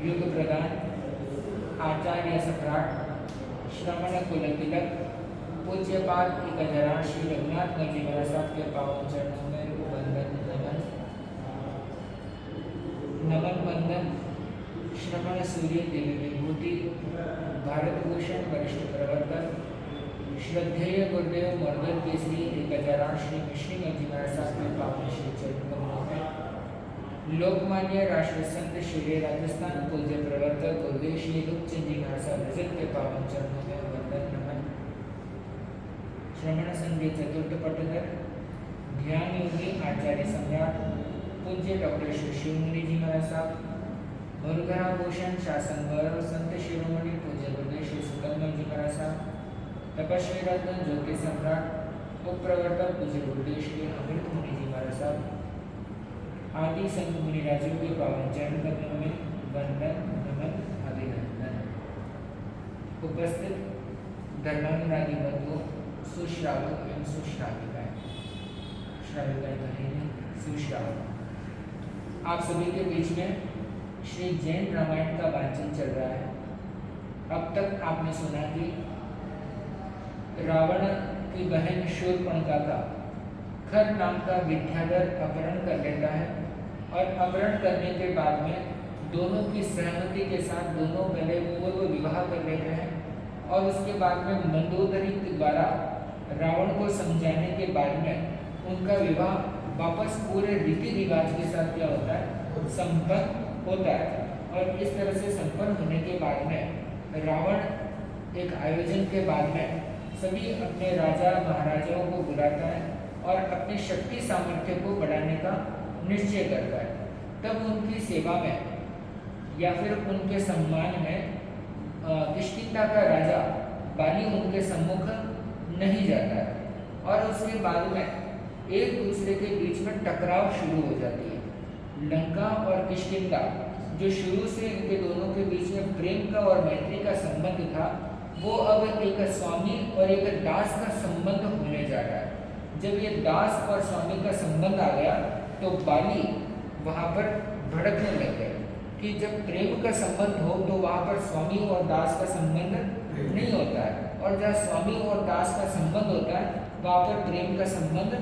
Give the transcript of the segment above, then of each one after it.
युग प्रधान आचार्य सम्राट श्रवण कुल तिलक पूज्यपाद 1008 श्री रघुनाथ जी महाराज साहब के पावन चरणों में वंदन नमन वंदन। श्रवण सूर्य देवी विभूति भारत भूषण वरिष्ठ प्रवर्तक श्रद्धेय गुरुदेव मर्दन केसरी 1008 श्री कृष्ण जी महाराज साहब के पावन श्री चरण कमलों में लोकमान्य राष्ट्र संत श्री राजस्थान पूज्य प्रवर्तक गुरुदेव श्री रूपचंद जी महाराज साहब के पावन चरणों में वंदन नमन। श्रवण संधि चतुर्थ पटकर ध्यान योगी आचार्य सम्राट पूज्य डॉक्टर श्री शिवमुनि जी महाराज साहब मुरघरा भूषण शासन गौरव संत शिरोमणि पूज्य गुरुदेव श्री सुकलमल जी महाराज साहब तपस्वी रत्न ज्योति सम्राट उपप्रवर्तक पूज्य गुरुदेव श्री अमृत मुनि जी महाराज साहब आदि संत मुनिराजों के पावन चरण कमलों में वंदन नमन अभिनंदन। उपस्थित धर्मानुरागी बंधुओं, सुश्रावक एवं सुश्राविकाएं, श्राविकाएं तो है नहीं, सुश्रावक, आप सभी के बीच में श्री जैन रामायण का वाचन चल रहा है। अब तक आपने सुना कि रावण की बहन शूर्पणखा का खर नाम का विद्याधर अपहरण कर लेता है और अपहरण करने के बाद में दोनों की सहमति के साथ दोनों पहले पूर्व विवाह कर लेते हैं और उसके बाद में मंदोदरी के द्वारा रावण को समझाने के बाद में उनका विवाह वापस पूरे रीति रिवाज के साथ क्या होता है, संपन्न होता है। और इस तरह से संपन्न होने के बाद में रावण एक आयोजन के बाद में सभी अपने राजा महाराजाओं को बुलाता है और अपनी शक्ति सामर्थ्य को बढ़ाने का निश्चय करता है। तब उनकी सेवा में या फिर उनके सम्मान में किष्किंधा का राजा बाली उनके सम्मुख नहीं जाता है और उसके बाद में एक दूसरे के बीच में टकराव शुरू हो जाती है। लंका और किष्किंधा जो शुरू से इनके दोनों के बीच में प्रेम का और मैत्री का संबंध था, वो अब एक स्वामी और एक दास का संबंध होने जा रहा है। जब ये दास और स्वामी का संबंध आ गया तो बाली वहाँ पर भड़कने लग गए कि जब प्रेम का संबंध हो तो वहाँ पर स्वामी और दास का संबंध नहीं होता है, और जहाँ स्वामी और दास का संबंध होता है वहाँ पर प्रेम का संबंध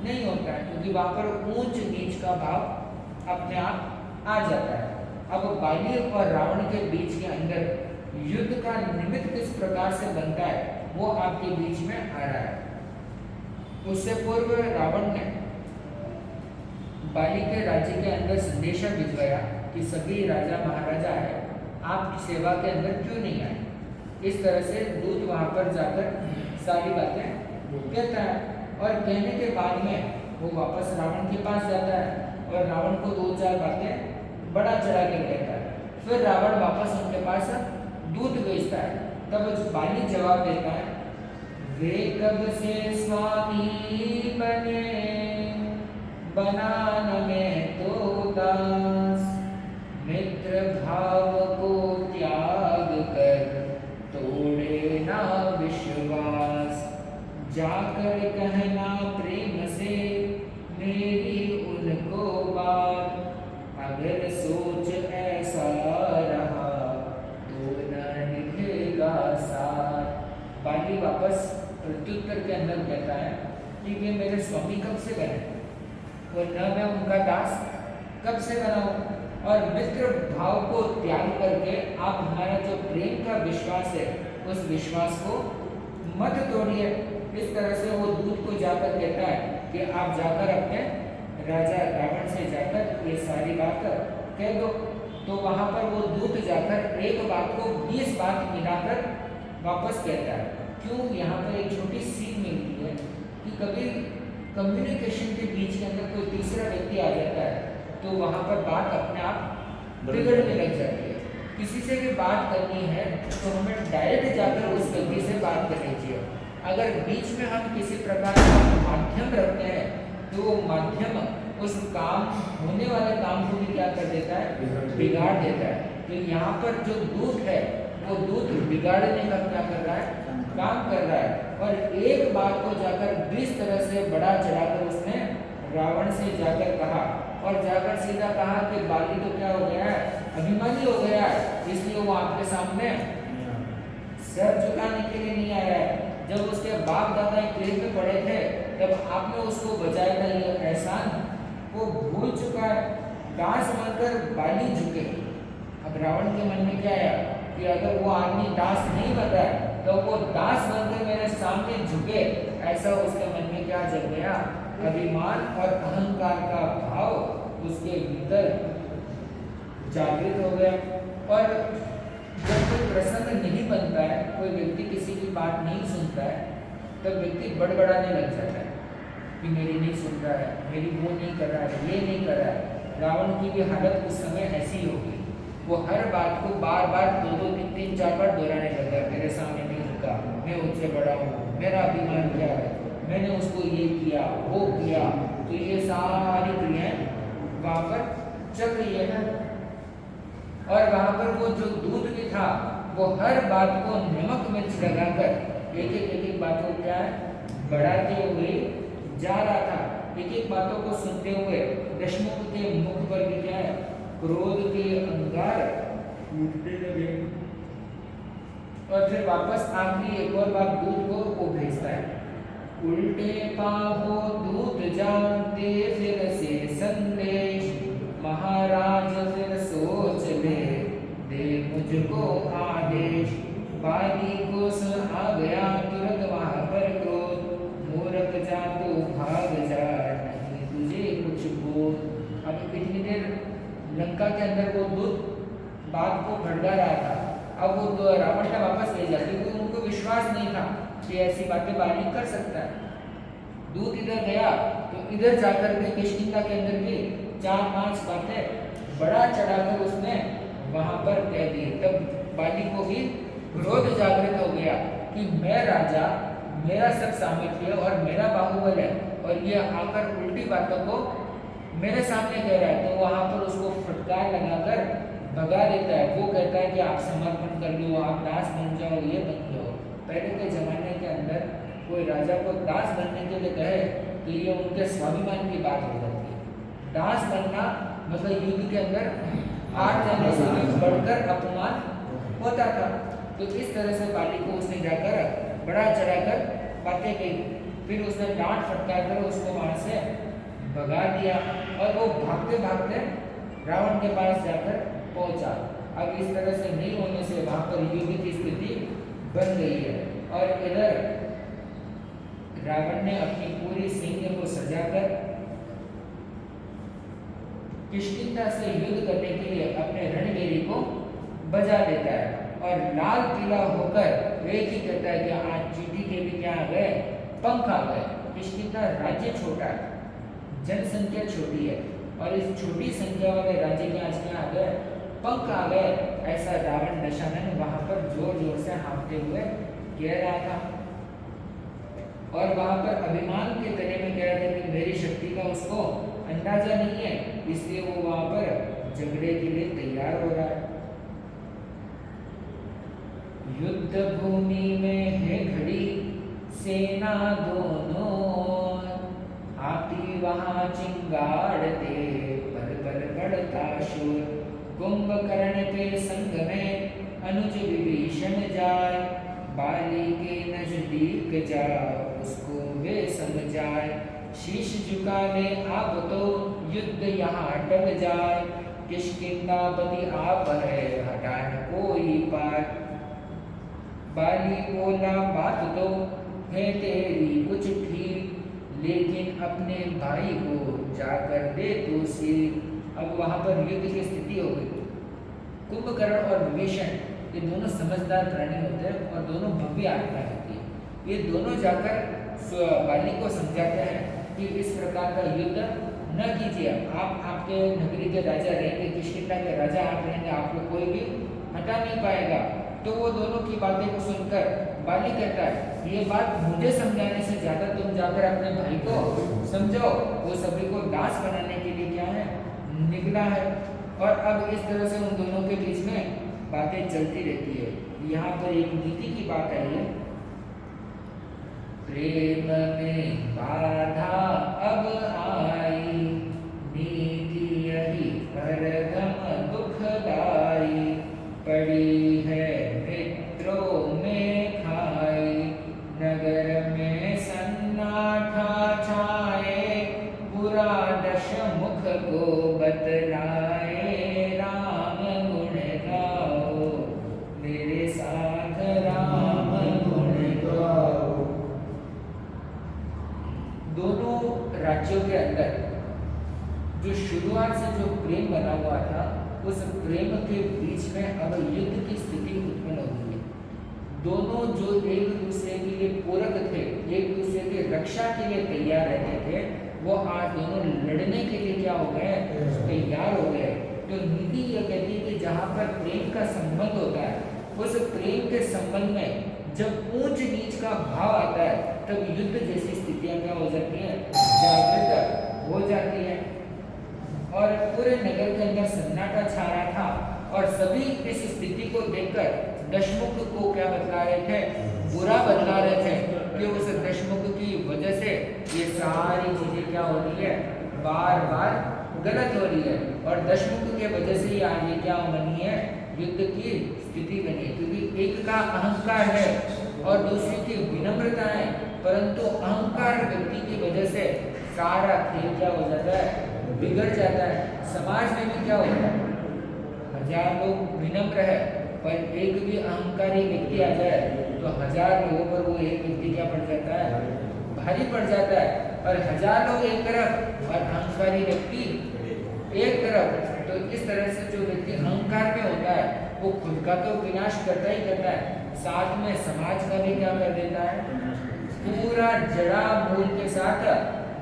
नहीं होता है, क्योंकि वहाँ पर ऊंच नीच का भाव अपने आप आ जाता है। अब बाली और रावण के बीच के अंदर युद्ध का निमित्त किस प्रकार से बनता है वो आपके बीच में आ रहा है। उससे पूर्व रावण ने बाली के राज्य के अंदर संदेशा भिजवाया कि सभी राजा महाराजा है, आपकी सेवा के अंदर क्यों नहीं आए। इस तरह से दूत वहां पर जाकर सारी बातें कहता है और कहने के बाद में वो वापस रावण के पास जाता है और रावण को 2-4 बातें बड़ा चढ़ा के कहता है। फिर रावण वापस उनके पास दूत भेजता है। तब बाली जवाब देता है, वे कब से स्वामी बने बनान में तो दास, मित्र भाव को त्याग कर तोड़े ना विश्वास, जाकर कहना प्रेम से मेरी उनको बात, अगर सोच ऐसा रहा तो न निभेगा साथ। बाली वापस प्रत्युत्तर के अंदर कहता है कि वे मेरे स्वामी कब से बने, और न मैं उनका दास कब से बनाऊं, और मित्र भाव को त्याग करके आप हमारा जो प्रेम का विश्वास है उस विश्वास को मत तोड़िए। इस तरह से वो दूत को जाकर कहता है कि आप जाकर अपने राजा रावण से जाकर ये सारी बात कह दो। तो वहां पर वो दूत जाकर एक बात को 20 बात मिलाकर वापस कहता है। क्यों, यहाँ पर एक छोटी सीख मिलती है कि कभी कम्युनिकेशन के बीच के अंदर कोई तीसरा व्यक्ति आ जाता है तो वहाँ पर बात अपने आप बिगड़ने लग जाती है। किसी से भी बात करनी है तो हमें डायरेक्ट जाकर उस व्यक्ति से बात करनी चाहिए। अगर बीच में हम किसी प्रकार का माध्यम रखते हैं तो वो माध्यम उस काम होने वाले काम को भी क्या कर देता है, बिगाड़ देता है। तो यहाँ पर जो दूत है वो दूत बिगाड़ने का क्या कर रहा है, काम कर रहा है। और एक बात को जाकर 20 तरह से बड़ा चढ़ाकर उसने रावण से जाकर कहा और जाकर सीधा कहा कि बाली तो क्या हो गया है, अभिमानी हो गया है, इसलिए वो आपके सामने सर झुकाने के लिए नहीं आ रहा है। जब उसके बाप दादा जेल में पड़े थे तब आपने उसको बचाया था, ये एहसान वो भूल चुका है। दास बनकर बाली झुके। अब रावण के मन में क्या आया कि अगर वो आदमी दास नहीं बन रहा है तो वो दास बनकर मेरे सामने झुके, ऐसा उसके मन में क्या जग गया, अभिमान और अहंकार का भाव उसके भीतर जागृत हो गया। और जब कोई प्रसंग नहीं बनता है, कोई व्यक्ति किसी की बात नहीं सुनता है, तब व्यक्ति बड़बड़ाने लग जाता है कि मेरी नहीं सुन रहा है, मेरी वो नहीं कर रहा है, ये नहीं कर रहा है। रावण की भी हालत उस समय ऐसी हो गई, वो हर बात को बार बार 2-2, 3-3, 4 बार दोहराने लगा। मेरे सामने नहीं झुका, मैं उससे बड़ा हूँ, मेरा अभिमान क्या है, मैंने उसको ये किया वो किया। तो ये सारी क्रियाएं वहाँ पर चल रही है। और वहाँ पर वो जो दूध भी था वो हर बात को नमक मिर्च लगाकर एक एक बात को क्या है बढ़ाते हुए जा रहा था। एक एक बातों को सुनते हुए दशमुख के मुख पर भी क्या है क्रोध के अंगार उठने लगे। और फिर वापस आखिरी एक और बात दूध को वो भेजता है, उल्टे पांवों दूत जानते फिर से संदेश, महाराज फिर सोच ले दे मुझको आदेश। बाली को सुन आ गया तुरंत वहां पर क्रोध, मूर्ख जा तो भाग जा नहीं तुझे कुछ बोल। अब इतनी देर लंका के अंदर वो दूत बात को भड़का रहा था, अब वो रावण ने वापस भेजा क्योंकि उनको विश्वास नहीं था कि ऐसी बातें बाली कर सकता है। दूत इधर गया तो इधर जाकर के किष्किंधा के अंदर भी 4-5 बातें बड़ा चढ़ाकर उसने वहां पर कह दी। तब बाली को भी क्रोध जागृत हो गया कि मैं राजा, मेरा सब सामर्थ्य और मेरा बाहुबल है और ये आकर उल्टी बातों को मेरे सामने कह रहा है। तो वहां पर उसको फटकार लगाकर भगा देता है। वो कहता है कि आप समर्पण कर लो, आप दास बन जाओ, ये बन जाओ। पहले के जमाने के अंदर कोई राजा को दास बनने के लिए कहे तो ये उनके स्वाभिमान की बात हो जाती है। दास बनना मतलब युद्ध के अंदर 8 जनों से भी बढ़कर अपमान होता था। तो इस तरह से बाली को उसने जाकर बड़ा चढ़ाकर बातें कही, फिर उसने डांट फटकार कर उसको वहां से भगा दिया और वो भागते भागते रावण के पास जाकर पहुंचा। अब इस तरह से नहीं होने से वहां पर युद्ध की स्थिति बन गई है। और इधर रावण ने अपनी पूरी सैन्य को सजाकर किष्किंधा से युद्ध करने के लिए अपने रणबेरी को बजा देता है और लाल किला होकर एक ही कहता है कि आज चींटी के भी क्या आ गए, पंख आ गए। किष्किंधा राज्य छोटा है, जनसंख्या छोटी है और इस छोटी संख्या वाले राज्य के आज क्या आ गए, पंख आ गए। ऐसा रावण दशानन वहां पर जोर जोर से हाँफते हुए कह रहा था और वहां पर अभिमान के तले में कह रहा था कि मेरी शक्ति का उसको अंदाजा नहीं है, इसलिए वो वहां पर झगड़े के लिए तैयार हो रहा है। युद्ध भूमि में है घड़ी सेना दोनों, आती वहां चिंगाड़ते पर बढ़ता शोर। कुंभकर्ण के संग में अनुज विभीषण जाए, बाली के नजदीक जा उसको वे समझाए। शीश झुका ले आप तो युद्ध यहाँ टल जाए, किष्किंधापति आप है हटा न कोई पार। बाली बोला बात तो है तेरी कुछ ठीक, लेकिन अपने भाई को जाकर दे तो सिर। अब वहां पर युद्ध की स्थिति हो गई। कुंभकर्ण और विभीषण ये दोनों समझदार प्राणी होते हैं और दोनों भव्य आत्मा होती है। ये दोनों जाकर बाली को समझाते हैं कि इस प्रकार का युद्ध न कीजिए, आप आपके नगरी के राजा रहेंगे, किष्किंधा के राजा आप रहेंगे, आपको कोई भी हटा नहीं पाएगा। तो वो दोनों की बातें को सुनकर बाली कहता है ये बात मुझे समझाने से ज्यादा तुम जाकर अपने भाई को समझाओ, वो सभी को दास बनाने के लिए क्या है निकला है। और अब इस तरह से उन दोनों के बीच में बातें चलती रहती है। यहाँ पर एक नीति की बात आई है, प्रेम में बाधा अब आई, नीति यही हरदम दुखदाई। के बीच में अब युद्ध की स्थिति उत्पन्न होती है। दोनों जो एक दूसरे के लिए पूरक थे, एक दूसरे की रक्षा के लिए तैयार रहते थे, वो आज दोनों लड़ने के लिए क्या हो गए, तैयार हो गए। तो नीति यह कहती है कि जहाँ पर प्रेम का संबंध होता है, उस प्रेम के संबंध में जब ऊंच नीच का भाव आता है, तब युद्ध जैसी स्थितियां क्या हो जाती हैं, जागृत हो जाती है। और पूरे नगर के अंदर सन्नाटा छा रहा था और सभी इस स्थिति को देखकर दशमुख को क्या बतला रहे थे, बुरा बतला रहे थे कि उस दशमुख की वजह से ये सारी चीजें क्या हो रही है, बार बार गलत हो रही है। और दशमुख के वजह से ही आज ये क्या बनी है, युद्ध की स्थिति बनी है। क्योंकि एक का अहंकार है और दूसरे की विनम्रता है, परंतु अहंकार व्यक्ति की वजह से सारा खेल क्या हो जाता है, बिगड़ जाता है। समाज में भी क्या होता है, 1000 लोग विनम्र है पर एक भी अहंकारी व्यक्ति आ जाए तो 1000 लोगों पर वो एक व्यक्ति क्या पड़ जाता है, भारी पड़ जाता है। और 1000 लोग एक तरफ और अहंकारी व्यक्ति एक तरफ, तो इस तरह से जो व्यक्ति अहंकार में होता है वो खुद का तो विनाश करता ही करता है, साथ में समाज का भी क्या कर देता है, पूरा जड़ा मूल के साथ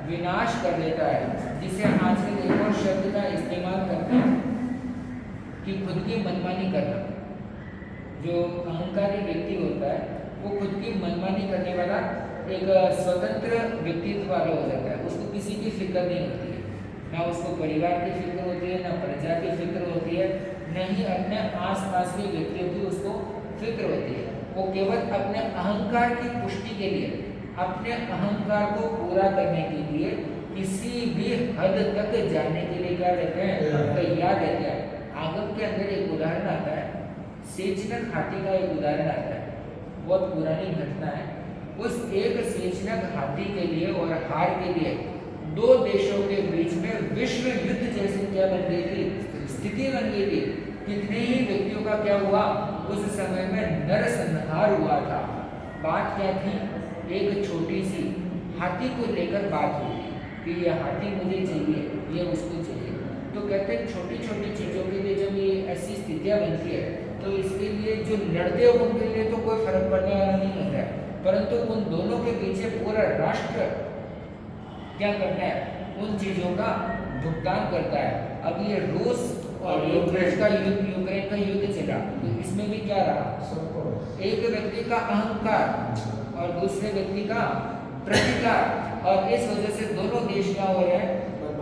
विनाश कर देता है। जिसे आजकल एक और शब्द का इस्तेमाल करते हैं कि खुद की मनमानी करना। जो अहंकारी व्यक्ति होता है वो खुद की मनमानी करने वाला एक स्वतंत्र व्यक्तित्व वाला हो जाता है। उसको किसी की फिक्र नहीं होती है, ना उसको परिवार की फिक्र होती है, ना प्रजा की फिक्र होती है, न ही अपने आसपास के व्यक्तियों की उसको फिक्र होती है। वो केवल अपने अहंकार की पुष्टि के लिए, अपने अहंकार को पूरा करने के लिए किसी भी हद तक जाने के लिए क्या रहते हैं, तैयार रहते हैं। आगम के अंदर एक उदाहरण आता है, सेचनक हाथी का एक उदाहरण आता है, बहुत पुरानी घटना है। उस एक सेचनक हाथी के लिए और हार के लिए दो देशों के बीच में विश्व युद्ध जैसी क्या बन गई थी, स्थिति बन गई थी। कितने ही व्यक्तियों का क्या हुआ, उस समय में नरसंहार हुआ था। बात क्या थी, एक छोटी सी हाथी को लेकर बात हुई कि ये हाथी मुझे चाहिए, ये उसको चाहिए। तो कहते हैं छोटी छोटी चीज़ों के लिए जब ये ऐसी स्थितियाँ बनती है तो इसके लिए जो लड़ते हैं उनके लिए तो कोई फर्क पड़ने वाला नहीं होता है, परंतु उन दोनों के पीछे पूरा राष्ट्र क्या करता है, उन चीज़ों का भुगतान करता है। अब ये रूस और यूक्रेन का युद्ध चला, तो इसमें भी क्या रहा, एक व्यक्ति का अहंकार और दूसरे व्यक्ति का प्रतिकार, और इस वजह से दोनों देश क्या हो रहे हैं,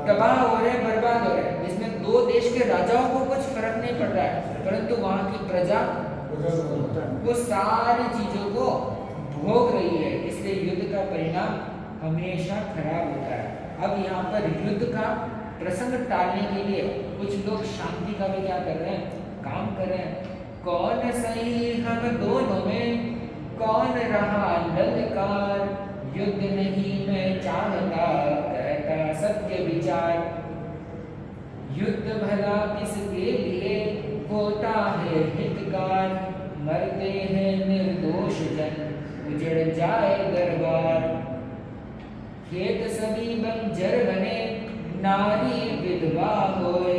तबाह हो रहे हैं, बर्बाद हो रहे हैं। इसमें दो देश के राजाओं को कुछ फर्क नहीं पड़ रहा है, परंतु वहाँ की प्रजा वो सारी चीजों को भोग रही है। इसलिए युद्ध का परिणाम हमेशा खराब होता है। अब यहाँ पर युद्ध का प्रसंग टालने के लिए कुछ लोग शांति का भी क्या कर रहे हैं, काम कर रहे हैं। कौन सही हम दोनों में, कौन रहा ललकार, युद्ध नहीं मैं चाहता, कहता सत्य विचार। युद्ध भला किसके लिए होता है हितकार, मरते हैं निर्दोष जन, उजड़ जाए दरबार। खेत सभी बंजर बने, नारी विधवा होए,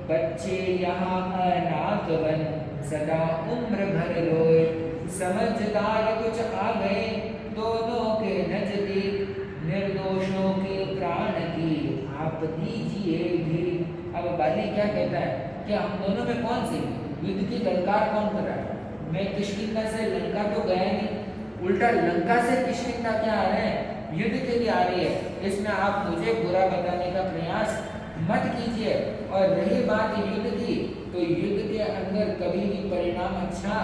बच्चे यहाँ अनाथ बन, सदा उम्र भर रोए। समझदार कुछ आ गए दोनों के नजदीक, निर्दोषों के प्राण की आप दीजिए भी। अब बाली क्या कहता है कि हम दोनों में कौन सी युद्ध की ललकार कौन कर रहा है। मैं किष्किंधा से लंका तो गया नहीं, उल्टा लंका से किष्किंधा क्या आ रहे हैं, युद्ध के लिए आ रही है। इसमें आप मुझे बुरा बताने का प्रयास मत कीजिए। और रही बात युद्ध की, तो युद्ध के अंदर कभी भी परिणाम अच्छा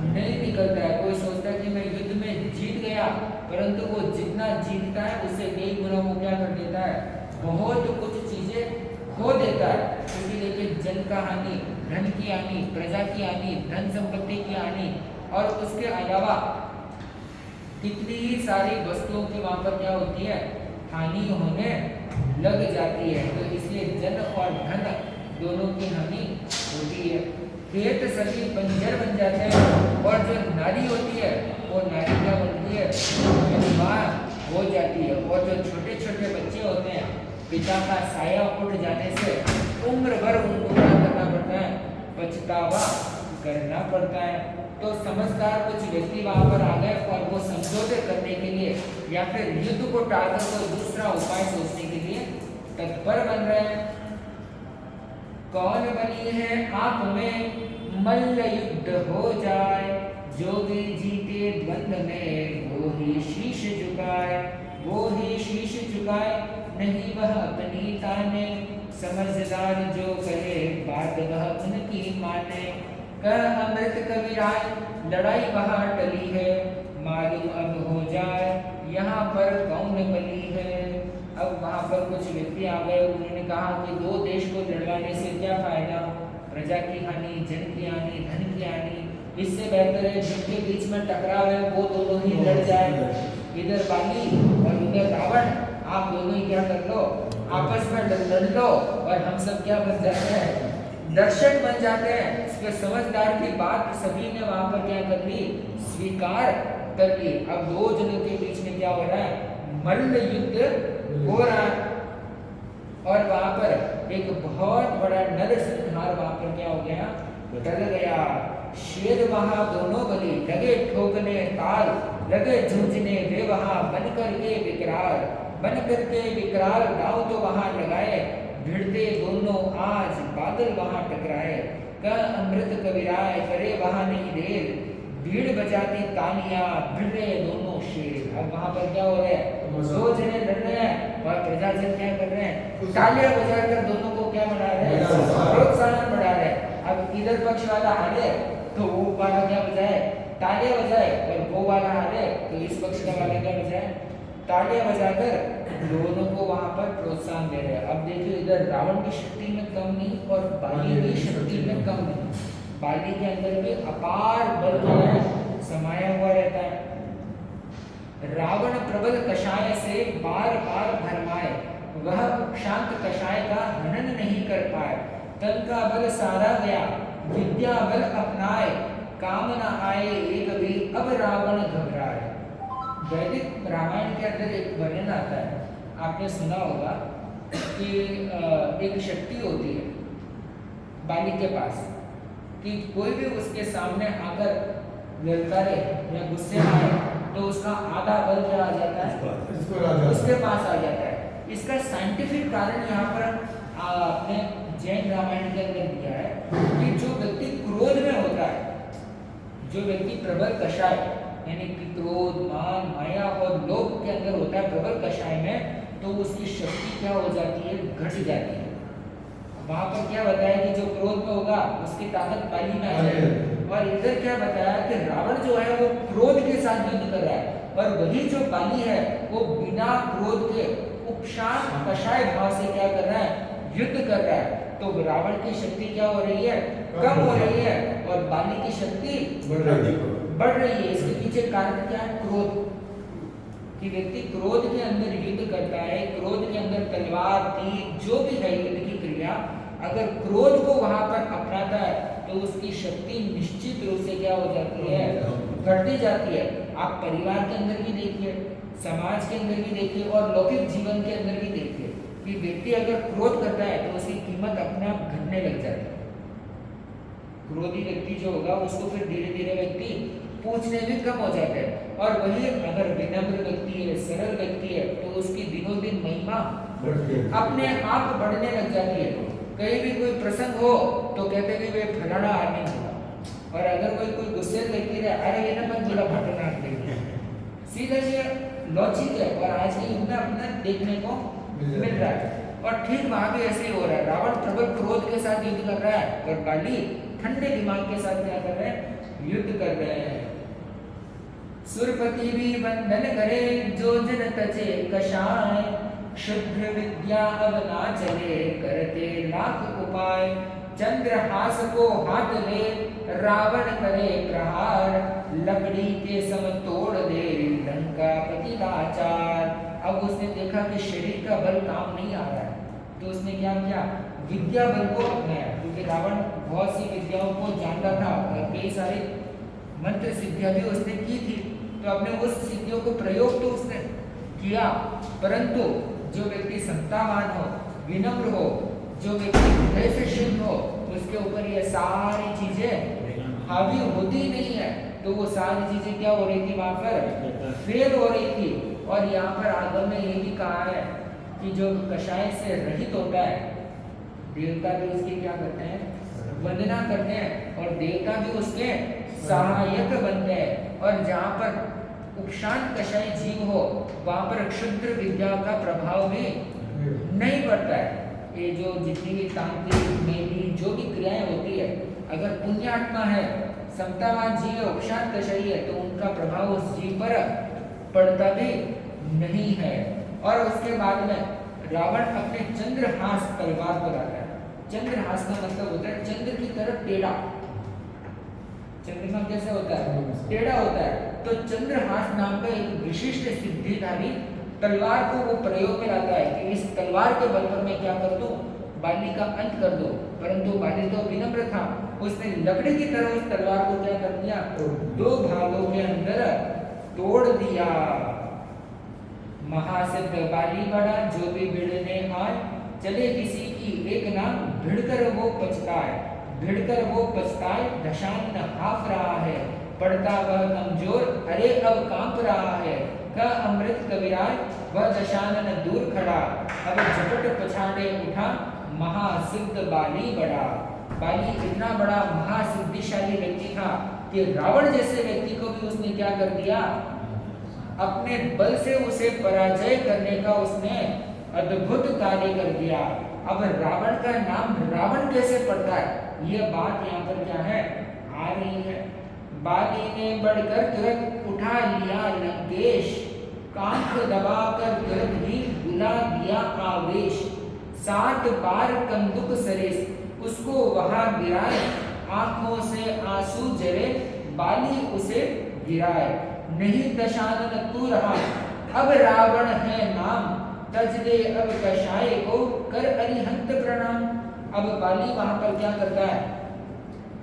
नहीं निकलता है। कोई सोचता है कि मैं युद्ध में जीत गया, परंतु वो जितना जीतता है उससे कई गुना वो क्या कर देता है, बहुत कुछ चीजें खो देता है। क्योंकि देखिए जन का हानि, धन की हानि, प्रजा की हानि, धन संपत्ति की हानि, और उसके अलावा कितनी ही सारी वस्तुओं की वहाँ पर क्या होती है, हानि होने लग जाती है। तो इसलिए जन और धन दोनों की हानि होती है। खेत सभी बंजर बन जाते हैं, और जो नारी होती है वो नारी क्या बनती है, विधवा हो जाती है। और जो छोटे छोटे बच्चे होते हैं, पिता का साया उठ जाने से उम्र भर उनको क्या करना पड़ता है, पछतावा करना पड़ता है। तो समझदार कुछ व्यक्ति वहां पर आ गए और वो समझौते करने के लिए या फिर युद्ध को टालकर कोई दूसरा उपाय सोचने के लिए तत्पर बन रहे हैं। कौन बनी है आप में मल्ल युद्ध हो जाए, जो भी जीते द्वंद्व में वो ही शीश झुकाए, वो ही शीश झुकाए, नहीं वह अपनी ताने, समझदार जो कहे बात वह उनकी माने। कह अमृत कविराज लड़ाई वहाँ टली है, मालूम अब हो जाए यहाँ पर कौन बली है। अब वहाँ पर कुछ व्यक्ति आ गए, उन्होंने कहा कि दो देश को लड़वाने से क्या फायदा, प्रजा की हानि, जन की हानि, धन की हानि, इससे बेहतर है जिनके बीच में टकराव है वो दोनों ही लड़ जाए। इधर बाली और उधर रावण, आप दोनों ही क्या कर लो, आपस में लड़ लो और हम सब क्या बन जाते हैं, दर्शक बन जाते हैं। इसमें समझदार की बात सभी ने वहां पर क्या कर ली, स्वीकार कर ली। अब दो जनों के बीच में क्या हो रहा है, मल्ल युद्ध हो रहा है और वहां पर एक बहुत बड़ा नरसंहार वहां पर क्या हो गया, टल गया। शेर वहां दोनों बलि, लगे ठोकने ताल, लगे जूझने वे वहां बन करके विकराल, बन करके विकराल दाव तो वहां लगाए, भिड़ते दोनों आज बादल वहां टकराए। कह अमृत कविराय करे वहां नहीं देर, भीड़ बजाती तालियां भिड़ रहे दोनों शेर। अब वहां पर क्या हो रहा है, दो जने लड़ रहे हैं और प्रजाजन क्या कर रहे हैं, तालियां बजाकर दोनों को क्या बढ़ा रहे हैं, प्रोत्साहन बढ़ा रहे हैं। अब इधर पक्ष वाला हारे तो वो वाला क्या बजाए, तालियां बजाए, और वो वाला हारे तो इस पक्ष का वाला क्या बजाए, तालियां बजाकर दोनों को वहां पर प्रोत्साहन दे रहे हैं। अब देखिए इधर रावण की शक्ति में कम नहीं और बाली की शक्ति में कम नहीं, बाली के अंदर भी अपार बल जो है समाया हुआ रहता है। रावण प्रबल कषाय से बार बार भरमाए, वह शांत कषाय का हनन नहीं कर पाए। तन का बल सारा गया विद्या बल अपनाए, काम न आए एक भी अब रावण घबराए। वैदिक रामायण के अंदर एक वर्णन आता है, आपने सुना होगा कि एक शक्ति होती है बाली के पास कि कोई भी उसके सामने आकर ललकारे या गुस्से में आए तो उसका आधा बल क्या आ जाता है, उसके पास आ जाता है। इसका साइंटिफिक कारण यहाँ पर आपने जैन रामायण के अंदर दिया है कि जो व्यक्ति क्रोध में होता है, जो व्यक्ति प्रबल कषाय यानी कि क्रोध, मान, माया और लोभ के अंदर होता है प्रबल कषाय में, तो उसकी शक्ति क्या हो जाती है, घट जाती है। वहां पर क्या बताया कि जो क्रोध में होगा उसकी ताकत बाली में आ जाएगी, और इधर क्या बताया कि रावण जो है वो क्रोध के साथ युद्ध कर रहा है और वही जो बाली है वो बिना क्रोध के उपशांत कषाय भाव से क्या कर रहा है, युद्ध कर रहा है। तो रावण की शक्ति क्या हो रही है, कम हो रही है और बाली की शक्ति बढ़ रही है। इसके पीछे कारण क्या है, क्रोध। कि व्यक्ति क्रोध के अंदर युद्ध करता है, क्रोध के अंदर तलवार, तीर जो भी है युद्ध की क्रिया, अगर क्रोध को वहां पर अपनाता है तो उसकी शक्ति निश्चित रूप से क्या हो जाती है, घटती जाती है। आप परिवार के अंदर भी देखिए, समाज के अंदर भी देखिए और लौकिक जीवन के अंदर भी देखिए कि व्यक्ति अगर क्रोध करता है तो उसकी कीमत अपने आप घटने लग जाती है। क्रोधी व्यक्ति जो होगा उसको फिर धीरे धीरे व्यक्ति पूछने भी कम हो जाते हैं, और वही अगर विनम्र व्यक्ति है, सरल व्यक्ति है, तो उसकी दिनों दिन महिमा अपने आप बढ़ने लग जाती है। कहीं भी कोई प्रसंग हो तो कहते हैं कि वे फलाना आदमी होगा, और अगर कोई गुस्से व्यक्ति रहे, अरे ये ना मत बोला फटना देखिए, सीधा ये लॉजिक है और आज के युग में अपना देखने को मिल रहा है। और ठीक वहां भी ऐसे ही हो रहा है, रावण प्रबल क्रोध के साथ युद्ध कर रहा है और बाली ठंडे दिमाग के साथ क्या कर रहे हैं, युद्ध कर रहे हैं। सुरपति भी बंधन करे जो जन तचे कषाय, शुद्ध विद्या अब ना चले करते लाख उपाय। चंद्रहास को हाथ ले रावण करे प्रहार, लकड़ी के सम तोड़ दे लंका पति लाचार। अब उसने देखा कि शरीर का बल काम नहीं आ रहा है, तो उसने क्या किया, विद्या बल को अपनाया, क्योंकि रावण बहुत सी विद्याओं को जानता था और कई सारी मंत्र सिद्धियां भी उसने की थी, तो अपने उस सिद्धियों को प्रयोग तो उसने किया, परंतु जो व्यक्ति संतावान हो, विनम्र हो, जो व्यक्ति हृदय से शुद्ध हो, उसके ऊपर ये सारी चीजें हावी होती नहीं है, तो वो सारी चीजें क्या हो रही थी वहां पर, फेल हो रही थी। और यहाँ पर आगम में ये भी कहा है कि जो कषाय से रहित होता है, देवता भी उसकी क्या करते हैं, वंदना करते हैं, और देवता भी उसके सहायक बनते हैं। और जहाँ पर उपशांत कषाय जीव हो वहां पर क्षुद्र विद्या का प्रभाव भी नहीं पड़ता है। ये जो जितनी भी तांत्रिक मेली जो भी क्रियाएं होती है, अगर पुण्यात्मा है, समतावान जीव है, उपशांत कषाय है, तो उनका प्रभाव उस जीव पर पड़ता भी नहीं है। और उसके बाद में रावण अपने चंद्रहास तलवार पर आता है। चंद्रहास का मतलब होता है चंद्र की तरफ टेढ़ा। चंद्रमा कैसे होता है, टेढ़ा होता है। तो चंद्रहास नाम का एक विशिष्ट सिद्धिधारी तलवार को वो प्रयोग में लाता है कि इस तलवार के बल पर मैं क्या कर दूं, बाली का अंत कर दूं। परंतु बाली तो विनम्र था, उसने लकड़ी की तरह उस तलवार को क्या कर दिया, दो भागों के अंदर तोड़ दिया। महासिद्ध बाली बड़ा जो भी भिड़ने आए, चले किसी की एक नाम, भिड़कर वो पछताए, भिड़कर वो पछताए, दशान हाफ रहा है, पड़ता वह कमजोर, अरे अब कांप रहा है, का अमृत कविराज वह दशानन दूर खड़ा, अब झपट पछाड़े उठा, महासिद्ध बाली बड़ा। बाली इतना बड़ा महासिद्धिशाली व्यक्ति था कि रावण जैसे व्यक्ति को भी उसने क्या कर दिया, अपने बल से उसे पराजय करने का उसने अद्भुत कार्य कर दिया। अब रावण का नाम रावण कैसे पड़ता है, यह बात यहाँ पर क्या है, आ रही है। बाली ने बढ़कर तुरंत उठा लिया लंकेश, कांख दबाकर तुरंत ही बुला दिया आवेश, 7 बार कंदुक सरेस उसको वहां गिराए, आंखों से आंसू जरे बाली उसे गिराए, नहीं दशानन तू रहा अब रावण है नाम, तज दे अब कषाय को कर अरिहंत प्रणाम। अब बाली वहां पर क्या करता है,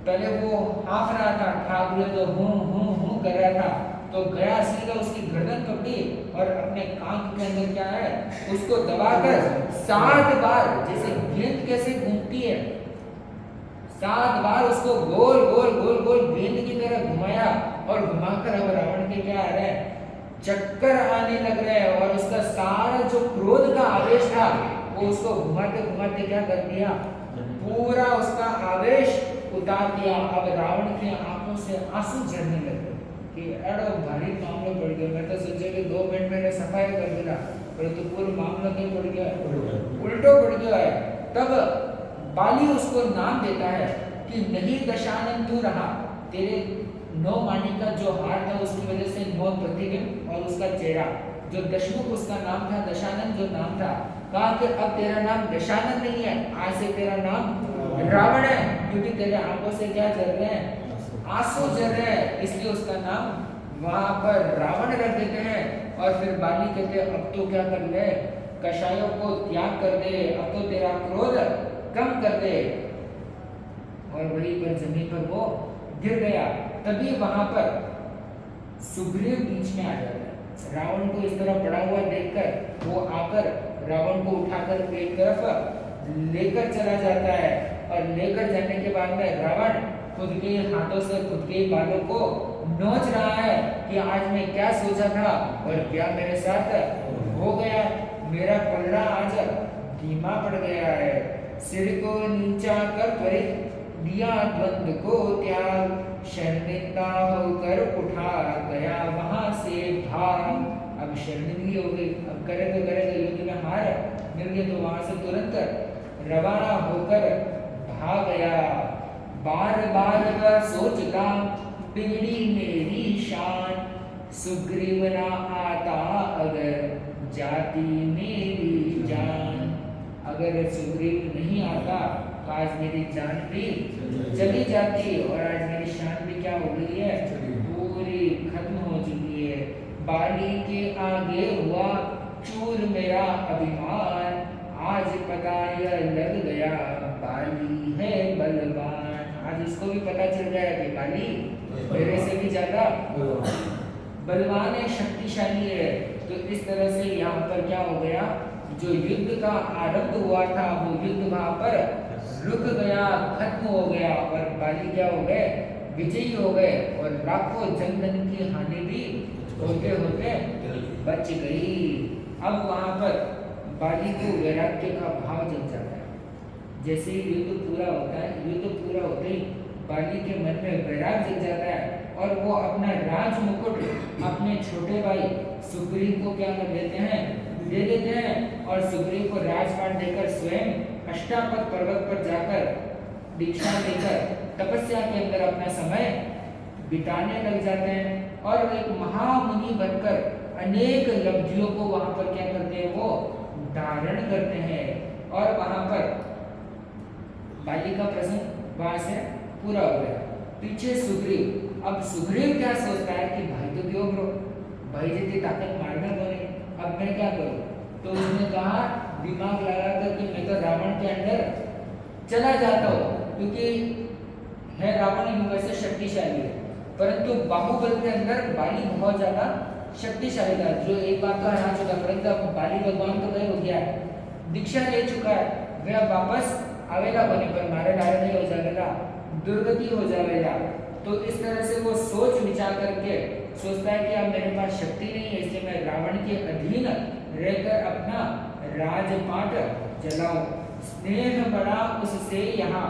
पहले वो हाफ रहा था, ठाकुर तो हूं कर रहा था, तो गया सीधा उसकी गर्दन पकड़ी और अपने कांख के अंदर क्या है, उसको दबाकर 7 बार, जैसे गेंद कैसे घूमती है, 7 बार उसको गोल गोल गोल गोल गेंद की तरह घुमाया। और घुमाकर अब रावण के क्या आ रहे हैं, चक्कर आने लग रहे हैं, और उसका सारा जो क्रोध का आवेश था वो उसको घुमाते घुमाते क्या कर दिया, पूरा उसका आवेश उतार दिया। अब रावण की आंखों से आंसू झरने लगे कि अरे भारी मामला बढ़ गया, मैं तो सोचा कि 2 मिनट में सफाई कर देना, परंतु पूरा मामला क्या बढ़ गया, उल्टो बढ़ गया है। तब बाली उसको नाम देता है कि नहीं दशानन तू रहा, तेरे 9 मानी का जो हार था उसकी वजह से 9 प्रतिबिंब और उसका चेहरा, जो दशमुख उसका नाम था, दशानन जो नाम था, कहा कि अब तेरा नाम दशानन नहीं है, आज से तेरा नाम रावण है, क्योंकि तेरे आंखों से क्या चल रहे हैं, आंसू चल रहे हैं, इसलिए उसका नाम वहां पर रावण रख देते हैं। और फिर बाली कहते हैं अब तो क्या कर ले, कषायों को त्याग कर दे, अब तो तेरा क्रोध कम कर दे। और वहीं पर जमीन पर वो गिर गया। तभी वहां पर सुग्रीव बीच में आ जाता है। रावण को इस तरह पड़ा हुआ देखकर वो आकर रावण को उठाकर एक तरफ लेकर चला जाता है, और लेकर जाने के बाद में रावण खुद के हाथों से खुद के बालों को नोच रहा है कि आज मैं क्या सोचा था और क्या मेरे साथ हो गया, मेरा पलड़ा आज धीमा पड़ गया है। सिर को नीचा कर त्वरित दिया द्वंद को त्याग, शर्मिंदा होकर उठा गया वहां से भाग। अब शर्मिंदगी हो गई, अब करे तो युद्ध में हार मिल गई, तो वहां से तुरंत रवाना होकर भाग गया। बार बार वह सोचता बिगड़ी मेरी शान, सुग्रीव ना आता अगर जाती मेरी जान। अगर सुग्रीव नहीं आता तो आज मेरी जान भी चली जाती, और आज मेरी शान भी क्या हो गई है, पूरी खत्म हो चुकी है। बाली के आगे हुआ चूर मेरा अभिमान, आज पता यह लग गया बाली है बलवान। आज इसको भी पता चल गया कि बाली मेरे से भी ज्यादा बलवान है, शक्तिशाली है। तो इस तरह से यहाँ पर क्या हो गया, जो युद्ध का आरंभ हुआ था वो युद्ध वहां पर रुक गया, खत्म हो गया और बाली क्या हो गए, विजयी हो गए और लाखों जनधन की हानि भी होते होते बच गई। अब वहां पर बाली को वैराग्य का भाव जग जाता है। जैसे ही युद्ध पूरा होता है, युद्ध पूरा होते ही बाली के मन में वैराग जग जाता है और वो अपना राज मुकुट अपने छोटे भाई सुग्रीव को क्या कर देते हैं, दे देते हैं और सुग्रीव को राजपाट देकर स्वयं अष्टापद पर्वत पर जाकर दीक्षा लेकर तपस्या के अंदर अपना समय बिताने लग जाते हैं और एक महामुनि बनकर अनेक लब्धियों को वहां पर क्या करते हैं, वो धारण करते हैं। और वहां पर बाली का प्रसंग वहां से पूरा हो गया। पीछे सुग्रीव, अब सुग्रीव क्या सोचता है कि भाई तो क्यों ब्रो, भाई जितनी ताकत मारना को नहीं, अब मैं क्या करूं। तो उसने कहा दिमाग लगा कर कि मैं तो रावण के अंदर चला जाता हूँ, क्योंकि है रावण वैसे शक्तिशाली है, परंतु बाहुबल के अंदर बाली बहुत ज्यादा शक्तिशाली था। जो एक बार तो हरा चुका, परंतु अब बाली भगवान तो गए हो गया है, दीक्षा ले चुका है, वह वापस आवेगा बने पर मारे नारे नहीं हो जाएगा, दुर्गति हो जाएगा। तो इस तरह से वो सोच विचार करके सोचता है कि अब मेरे पास शक्ति नहीं है, इसलिए मैं रावण के अधीन रहकर अपना राजपाट चलाऊं। स्नेह बड़ा उससे यहाँ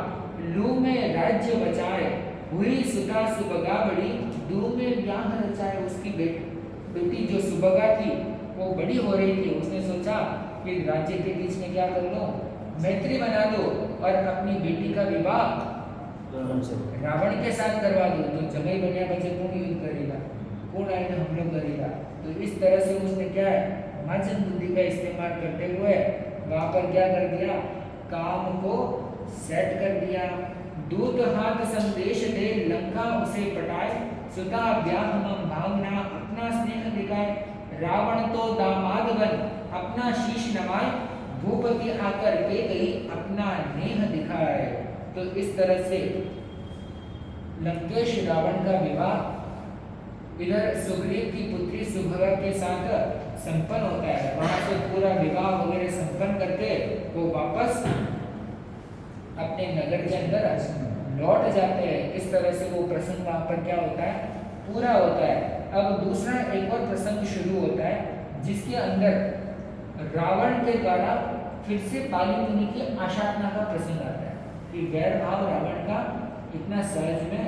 लू में राज्य बचाए, हुई सुता सुबगा बड़ी दू में ब्याह रचाए। उसकी बेटी जो सुबगा थी वो बड़ी हो रही थी, उसने सोचा कि राज्य के बीच में क्या कर लो, मैत्री बना लो और अपनी बेटी का विवाह रावण के साथ करवा दो। तो जगह बनिया बचे कौन युद्ध करेगा, कौन आएगा, हम लोग करेगा। तो इस तरह से उसने क्या है, माचन बुद्धि का इस्तेमाल करते हुए वहां पर क्या कर दिया, काम को सेट कर दिया। दूत हाथ संदेश दे लंका उसे पटाए, सुता ब्याह मम भावना अपना स्नेह दिखाए। रावण तो दामाद बन अपना शीश नवाए, भूपति आकर के गई अपना नेह दिखाए। तो इस तरह से लंकेश रावण का विवाह इधर सुग्रीव की पुत्री सुभगा के साथ संपन्न होता है। वहां से पूरा विवाह वगैरह संपन्न करके वो वापस अपने नगर के अंदर लौट जाते हैं। इस तरह से वो प्रसंग वहां पर क्या होता है, पूरा होता है। अब दूसरा एक और प्रसंग शुरू होता है जिसके अंदर रावण के द्वारा फिर से बाली मुनि की आशाटना का प्रसंग आता है कि वैर भाव रावण का इतना सहज में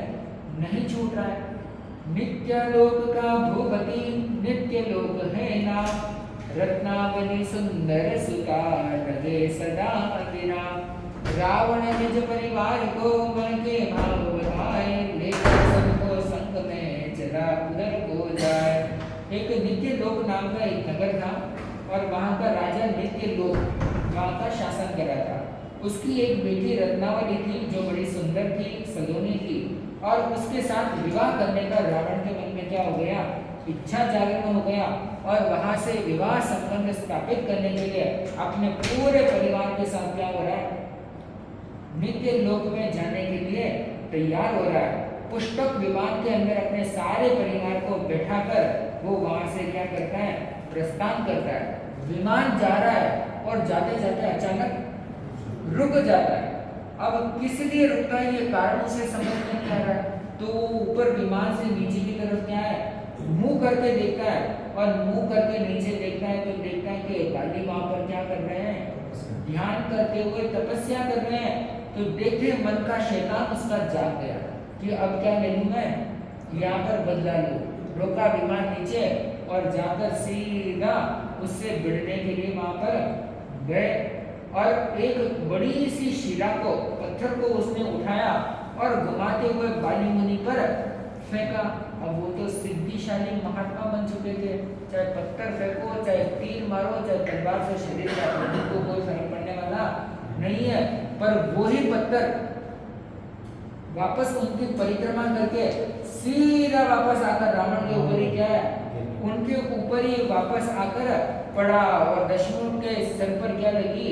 नहीं छूट रहा है। नित्य लोक का भूपति नित्य लोक है ना, रत्नावली सुंदर सुता लगे सदा विराम। रावण निज परिवार को मन के भाव बताए, लेकर सबको संग में चला उधर को जाए। एक नित्य लोक नाम का एक नगर था और वहां का राजा नित्य लोक वहां का शासन कर रहा था। उसकी एक बेटी रत्नावली थी जो बड़ी सुंदर थी, सलोनी थी, और उसके साथ विवाह करने का रावण के मन में क्या हो गया, इच्छा जागरण हो गया और वहां से विवाह संबंध स्थापित करने के लिए अपने पूरे परिवार के साथ क्या हो रहा है, नित्य लोक में जाने के लिए तैयार हो रहा है। पुष्पक विमान के अंदर अपने सारे परिवार को बैठाकर वो वहां से क्या करता है, प्रस्थान करता है। विमान जा रहा है और जाते जाते अचानक रुक जाता है। अब किस लिए रुकता है ये कारण उसे समझ नहीं आ रहा है। तो वो ऊपर विमान से नीचे की तरफ क्या है, मुंह करके देखता है और मुंह करके नीचे देखता है तो देखता है कि बाली वहां पर क्या कर रहे हैं, ध्यान करते हुए तपस्या कर रहे हैं। तो देखे मन का शैतान उसका जाग गया कि अब क्या ले लूं मैं, यहाँ पर बदला लूं। रोका विमान नीचे और जाकर सीधा उससे भिड़ने के लिए वहां पर गए और एक बड़ी सी शिला को, पत्थर को उसने उठाया और घुमाते हुए बाली मुनि पर फेंका। अब वो तो सिद्धिशाली महात्मा बन चुके थे, चाहे पत्थर फेंको, चाहे तीर मारो, चाहे तलवार से शरीर काटो, उनको कोई फर्क पड़ने वाला नहीं है। पर वही पत्थर वापस उनकी परिक्रमा करके सीधा वापस आकर रावण के ऊपर ही क्या है, उनके ऊपर ही वापस आकर पड़ा और दशमुख के सर पर क्या लगी,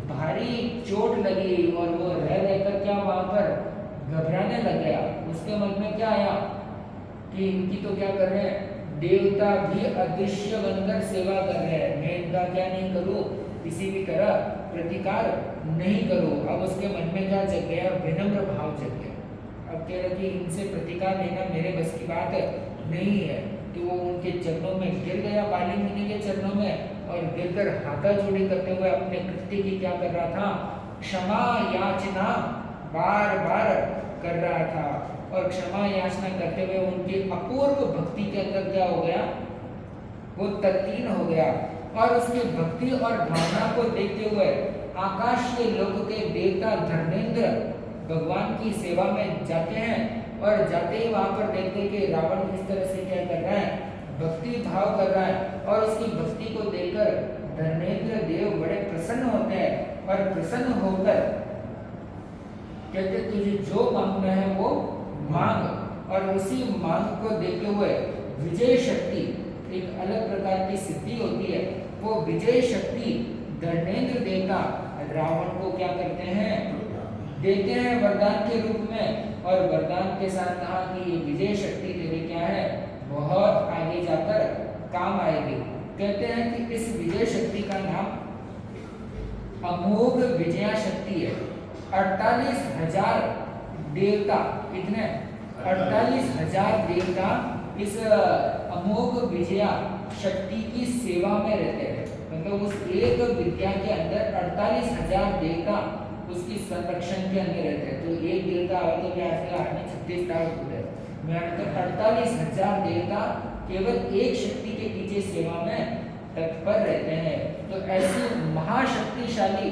भारी चोट लगी और वो रह रहकर क्या वहां पर घबराने लग गया। उसके मन में क्या आया कि इनकी तो क्या कर रहे हैं, देवता भी अदृश्य बनकर सेवा कर रहे हैं, मैं इनका क्या नहीं करूं, किसी भी तरह प्रतिकार नहीं करो। अब उसके मन में क्या जग गया? विनम्र भाव जग गया। अब कह रहे कि इनसे प्रतिकार लेना मेरे बस की बात नहीं है। तो वो उनके चरणों में गिर गया, बाली मुनि के चरणों में, और गिरकर हाथा जोड़ी करते हुए अपने कृत्य की क्या कर रहा था? क्षमा याचना बार बार कर रहा था। और क्षमा याचना करते हुए उनकी अपूर्व भक्ति के अंदर क्या हो गया? वो तल्लीन हो गया। और उसकी भक्ति और भावना को देखते हुए आकाश के लोक के देवता धर्मेंद्र भगवान की सेवा में जाते हैं, और जाते ही वहां पर देखते कि रावण इस तरह से क्या कर रहा है? भक्ति भाव कर रहा है। और उसकी भक्ति को देखकर धर्मेंद्र देव बड़े प्रसन्न होते हैं, और प्रसन्न होकर कहते तुझे जो मांगना है वो मांग। और उसी मांग को देखते हुए विजय शक्ति, एक अलग प्रकार की सिद्धि होती है, वो विजय शक्ति धर्मेंद्र देवता रावण को क्या करते हैं? देते हैं वरदान के रूप में। और वरदान के साथ कहा कि ये विजय शक्ति तेरे क्या है? बहुत आगे जाकर काम आएगी। कहते हैं कि इस विजय शक्ति का नाम अमोघ विजया शक्ति है। 48,000 देवता, कितने? 48,000 देवता इस अमोघ विजया शक्ति की सेवा में रहते हैं। मतलब उस एक विद्या के अंदर 48,000 देवता उसकी संरक्षण के अंदर रहते हैं। तो एक देवता आए तो क्या आदमी 36 लाख होते हैं, तो 48,000 देवता केवल एक शक्ति के पीछे सेवा में तत्पर रहते हैं। तो ऐसी महाशक्तिशाली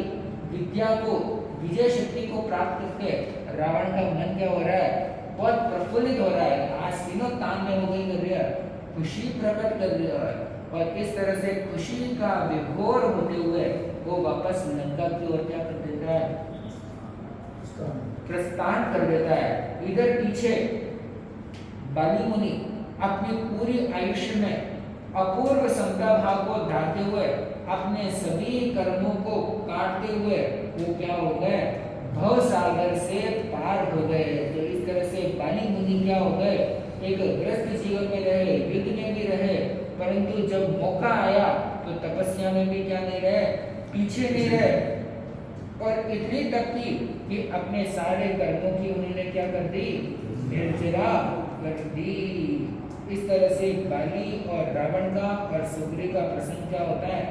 विद्या को, विजय शक्ति को प्राप्त करके रावण का मन क्या हो रहा है? बहुत प्रफुल्लित हो रहा है। आज तीनों तान में हो गई कर रही है, खुशी प्रकट कर रहा है। और इस तरह से खुशी का विभोर होते हुए वो वापस लंका की ओर क्या कर देता है? प्रस्थान कर देता है। इधर पीछे बाली मुनि अपनी पूरी आयुष्य में अपूर्व समता भाव को धारते हुए अपने सभी कर्मों को काटते हुए वो क्या हो गए? भव सागर से पार हो गए। तो इस तरह से बाली मुनि क्या हो गए? एक ग्रस्त जीवन में रहे, युद्ध में भी रहे, परंतु जब मौका आया तो तपस्या में भी क्या नहीं रहे? पीछे नहीं रहे। और इतनी तक की कि अपने सारे कर्मों की उन्होंने क्या कर दी? निर्जरा कर दी। इस तरह से बाली और रावण का और सुग्रीव का प्रसंग क्या होता है?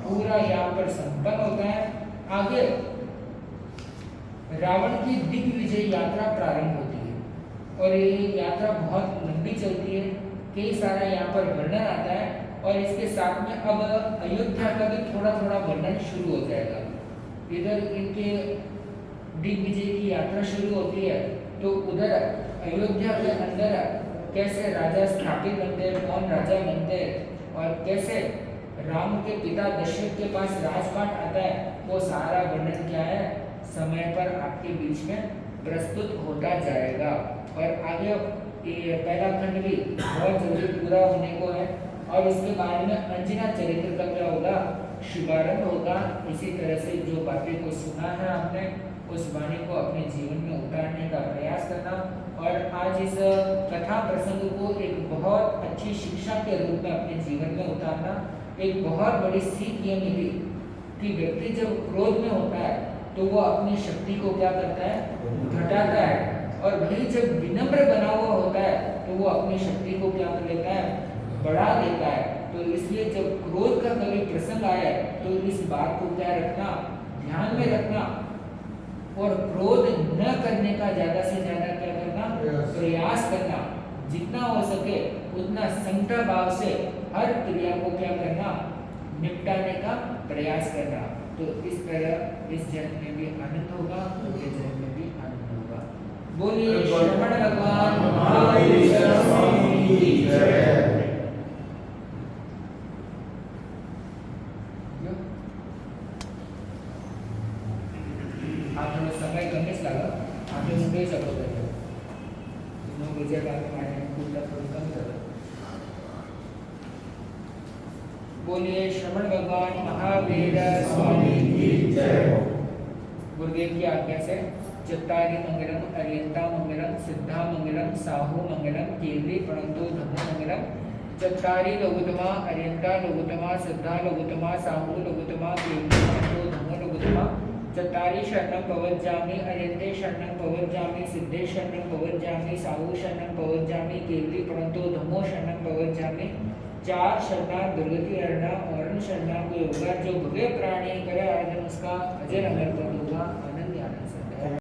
पूरा यहाँ पर संपन्न होता है। आगे रावण की दिग्विजय यात्रा प्रारंभ होती है, और ये यात्रा बहुत लंबी चलती है। कई सारा यहाँ पर वर्णन आता है, और इसके साथ में अब अयोध्या का भी थोड़ा थोड़ा वर्णन शुरू हो जाएगा। इधर इनके दिग्विजय की यात्रा शुरू होती है, तो उधर अयोध्या के अंदर कैसे राजा स्थापित बनते हैं, कौन राजा बनते हैं, और कैसे राम के पिता दशरथ के पास राजपाट आता है, वो सारा वर्णन क्या है? समय पर आपके बीच में प्रस्तुत होता जाएगा। और आगे ये पहला खंड भी बहुत जल्दी पूरा होने को है, और इसके बाद में अंजना चरित्र का क्या होगा? शुभारंभ होगा। इसी तरह से जो बातें को सुना है आपने, उस वाणी को अपने जीवन में उतारने का प्रयास करना, और आज इस कथा प्रसंग को एक बहुत अच्छी शिक्षा के रूप में अपने जीवन में उतारना। एक बहुत बड़ी सीख ये मिली कि व्यक्ति जब क्रोध में होता है तो वो अपनी शक्ति को क्या करता है? घटाता है। और वही जब विनम्र बना हुआ होता है तो वो अपनी शक्ति को क्या कर लेता है? बढ़ा देता है। तो इसलिए जब क्रोध का कभी प्रसंग आए तो इस बात को क्या रखना? ध्यान में रखना, और क्रोध न करने का ज्यादा से ज्यादा क्या करना? प्रयास करना। जितना हो सके उतना समता भाव से हर क्रिया को क्या करना? निपटाने का प्रयास करना। तो इस तरह इस जन्म में भी आनंद होगा, अगले जन्म में भी आनंद होगा। बोलिए श्रवण भगवान महावीर स्वामी की जय। आप समय कमीच लागा, आपले मुंबई सगळं करतो 9 बजे माझ्या कुठला थोडं कमी झालं। बोलिए श्रवण भगवान महावीर स्वामी की जय। गुरुदेव की आज्ञा से चत्तारि मंगलम, अरियंता मंगलम, सिद्धा मंगलम, साहू मंगलम, केवली प्रणतो धम्मो मंगलम, चत्तारी लघुतमा अर्यंता लघुतमा श्रद्धा लघुतमा साहू लघुतमा केवली पंतो धम्मो लघुतमा चत्तारी शरणं पवज्जामि अर्यन्ते शरणं पवज्जामि सिद्धे शरणं पवज्जामि साहू शरणं पवज्जामि केवली पंतो धम्मो शरणं पवज्जामि चार शरणा दुर्गति हरणा और शरणा को होगा जो भव्य प्राणी करे आराधन उसका अजय अमर पद होगा आनंद आनंद